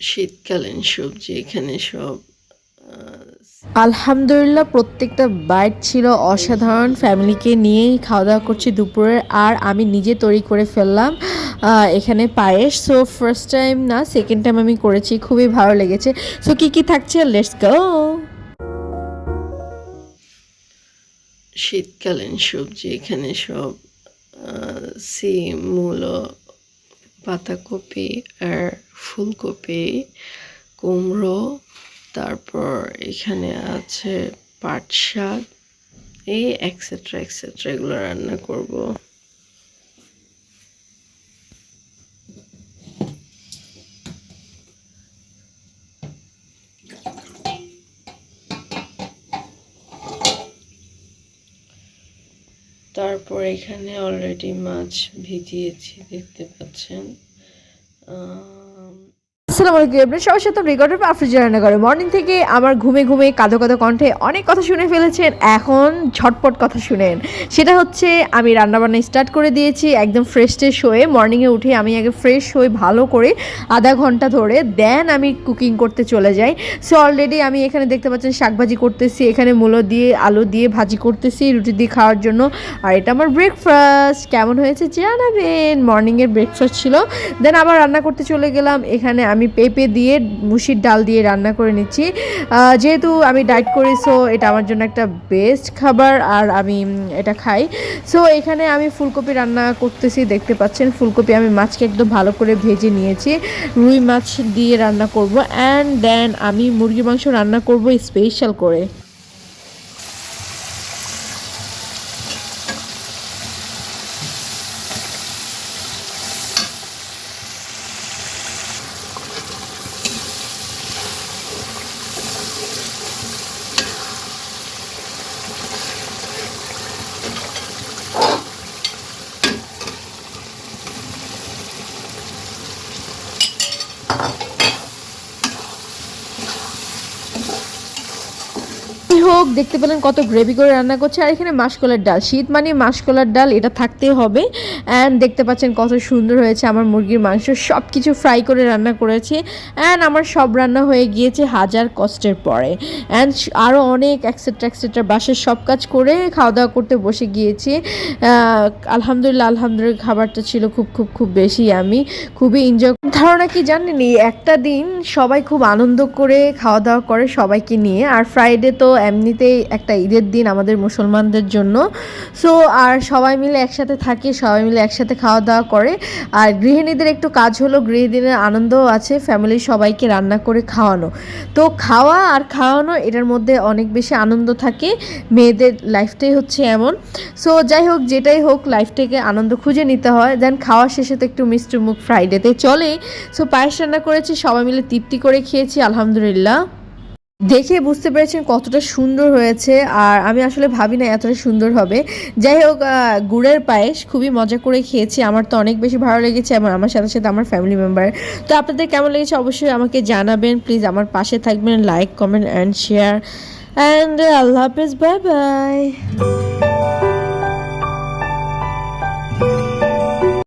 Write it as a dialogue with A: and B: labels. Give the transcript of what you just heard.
A: শীতকালীন সবজি এখানে সব
B: আলহামদুলিল্লাহ প্রত্যেকটা বাইট ছিল অসাধারণ। ফ্যামিলিকে নিয়েই খাওয়া দাওয়া করছি দুপুরে, আর আমি নিজে তৈরি করে ফেললাম এখানে পায়েস। সো ফার্স্ট টাইম না, সেকেন্ড টাইম আমি করেছি, খুবই ভালো লেগেছে। সো কি কি থাকছে, লেটস গো।
A: শীতকালীন সবজি এখানে সব সিম, মূলো, পাতাকপি আর ফুলকপি, কুমড়ো, তারপর এখানে আছে পাট শাক, এই এক্সেট্রা এক্সেট্রা এগুলো রান্না করব। তারপর এখানে অলরেডি মাছ ভিজিয়েছি, দেখতে পাচ্ছেন।
B: আসসালামু আলাইকুম এভরিওয়ান, সবার সাথে রেকর্ডের আফরোজা রান্না করে। মর্নিং থেকে আমার ঘুমে ঘুমে কাঁদো কাঁদো কণ্ঠে অনেক কথা শুনে ফেলেছেন, এখন ঝটপট কথা শুনেন। সেটা হচ্ছে আমি রান্নাবান্না স্টার্ট করে দিয়েছি একদম ফ্রেশ ট্রেশ হয়ে। মর্নিংয়ে উঠে আমি আগে ফ্রেশ হয়ে ভালো করে আধা ঘন্টা ধরে দেন আমি কুকিং করতে চলে যাই। সো অলরেডি আমি এখানে দেখতে পাচ্ছেন শাকভাজি করতেছি, এখানে মূলো দিয়ে আলু দিয়ে ভাজি করতেছি রুটি দিয়ে খাওয়ার জন্য। আর এটা আমার ব্রেকফাস্ট, কেমন হয়েছে জানাবেন। মর্নিংয়ের ব্রেকফাস্ট ছিল। দেন আবার রান্না করতে চলে গেলাম। এখানে আমি পেঁপে দিয়ে মুসির ডাল দিয়ে রান্না করে নিচ্ছি। যেহেতু আমি ডায়েট করি, সো এটা আমার জন্য একটা বেস্ট খাবার, আর আমি এটা খাই। সো এখানে আমি ফুলকপি রান্না করতেছি, দেখতে পাচ্ছেন ফুলকপি আমি মাছকে একদম ভালো করে ভেজে নিয়েছি। রুই মাছ দিয়ে রান্না করব, অ্যান্ড দেন আমি মুরগির মাংস রান্না করব স্পেশাল করে। হোক, দেখতে পেলেন কত গ্রেভি করে রান্না করছে। আর এখানে মাসকলার ডাল, শীত মানে মাসকলার ডাল, এটা থাকতে হবে। অ্যান্ড দেখতে পাচ্ছেন কত সুন্দর হয়েছে আমার মুরগির মাংস, সব কিছু ফ্রাই করে রান্না করেছি। অ্যান্ড আমার সব রান্না হয়ে গিয়েছে হাজার কষ্টের পরে। অ্যান্ড আরও অনেক এক্সেট্রা এক্সেট্রা বাসের সব কাজ করে খাওয়া দাওয়া করতে বসে গিয়েছি। আলহামদুলিল্লাহ আলহামদুলিল্লাহ, খাবারটা ছিল খুব খুব খুব বেশি, আমি খুবই এনজয়। ধারণা কি জানেন, একটা দিন সবাই খুব আনন্দ করে খাওয়া দাওয়া করে সবাইকে নিয়ে। আর ফ্রাইডে তো এমনিতেই একটা ঈদের দিন আমাদের মুসলমানদের জন্য। সো আর সবাই মিলে একসাথে থাকে, সবাই মিলে একসাথে খাওয়া দাওয়া করে। আর গৃহিণীদের একটু কাজ হলো, গৃহিণীদের আনন্দও আছে, ফ্যামিলির সবাইকে রান্না করে খাওয়ানো। তো খাওয়া আর খাওয়ানো এটার মধ্যে অনেক বেশি আনন্দ থাকে, মেয়েদের লাইফটাই হচ্ছে এমন। সো যাই হোক, যেটাই হোক, লাইফটাকে আনন্দ খুঁজে নিতে হয়। দেন খাওয়া শেষে তো একটু মিষ্টি মুখ ফ্রাইডেতে চলে। সো পায়েস রান্না করেছি, সবাই মিলে তৃপ্তি করে খেয়েছি আলহামদুলিল্লাহ। দেখে বুঝতে পেরেছেন কতটা সুন্দর হয়েছে, আর আমি আসলে ভাবি না এতটা সুন্দর হবে। যাই হোক, গুড়ের পায়েস খুবই মজা করে খেয়েছি, আমার তো অনেক বেশি ভালো লেগেছে, এবং আমার সাথে সাথে আমার ফ্যামিলি মেম্বার। তো আপনাদের কেমন লেগেছে অবশ্যই আমাকে জানাবেন প্লিজ, আমার পাশে থাকবেন, like comment and share. And আল্লাহ হাফেজ, বাই বাই।